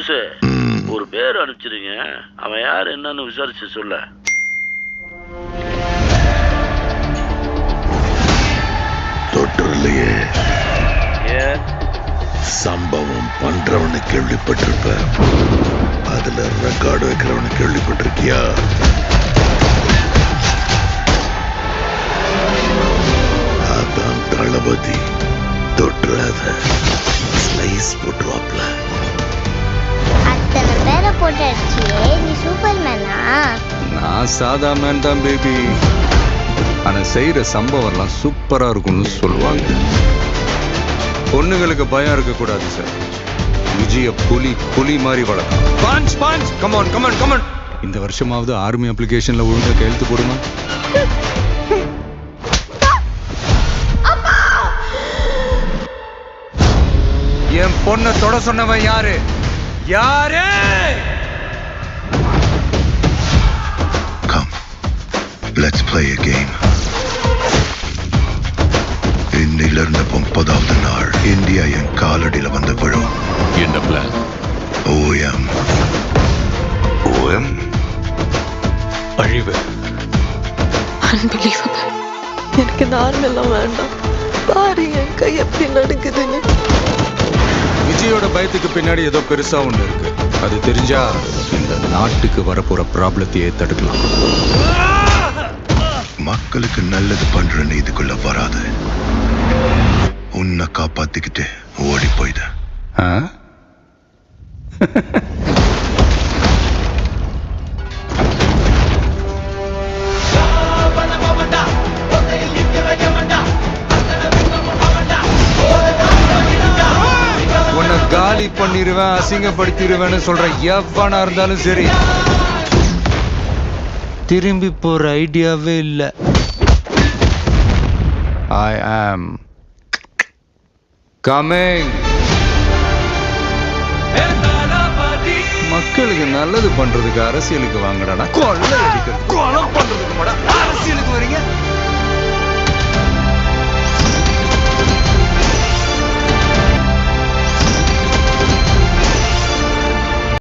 போஸ் ஒரு பேர் அனுப்பிச்சிருங்க. அவன் யார் என்னன்னு விசாரிச்சு சொல்ல. தொற்றுலையே ஏன் சம்பவம் பண்றவனு கேள்விப்பட்டிருப்ப, அதுல ரெக்கார்டு வைக்கிறவனு கேள்விப்பட்டிருக்கியா? அதான் தளபதி. தொற்றாத ஸ்லைஸ் போட்டுருவாப்ல. அத்தனை பேரை போட்டு அடிச்சியே, நீ சூப்பர்மேனா? நான் சாதா மேன் தான் பேபி. ஆனா செய்யற சம்பவம்லாம் சூப்பரா இருக்கும்னு சொல்லுவாங்க. பொண்ணுங்களுக்கு பயம் இருக்கக்கூடாது சார். விஜய புலி மாதிரி வளர்க்கும். Punch punch come on come on come on. இந்த வருஷமாவது ஆர்மி அப்ளிகேஷன்ல ஒழுங்கா கையெழுத்து போடுமா? என் பொண்ணை தொட சொன்னவன் யாரு? யாரு? Come, let's play a game. இன்னிலிருந்து 30வது நாள் இந்தியா என் காலடியில வந்து விழும். என்ன பிளான்? OM. OM? அழிவு. அன்பிலீவபிள். எனக்கு இந்த ஆர்மெல்லாம் வேண்டாம். பாரு என் கை எப்படி நடுக்குதுன்னு. விஜயோட பயத்துக்கு பின்னாடி ஏதோ பெருசா ஒண்ணு இருக்கு. அது தெரிஞ்சா இந்த நாட்டுக்கு வரப்போற ப்ராப்ளத்தையே தடுக்கலாம். மக்களுக்கு நல்லது பண்ற இதுக்குள்ள வராது. உன்னை காப்பாத்திக்கிட்டு ஓடி போயிட. உன்னை காலி பண்ணிடுவேன், அசிங்கப்படுத்திடுவேன்னு சொல்ற எவனா இருந்தாலும் சரி, திரும்பி போற ஐடியாவே இல்லை. I am coming. மக்களுக்கு நல்லது பண்றதுக்கு அரசியலுக்கு வாங்கடா. கொலை அடிக்கிறது, கொலை பண்றதுக்கு அரசியலுக்கு வரீங்க.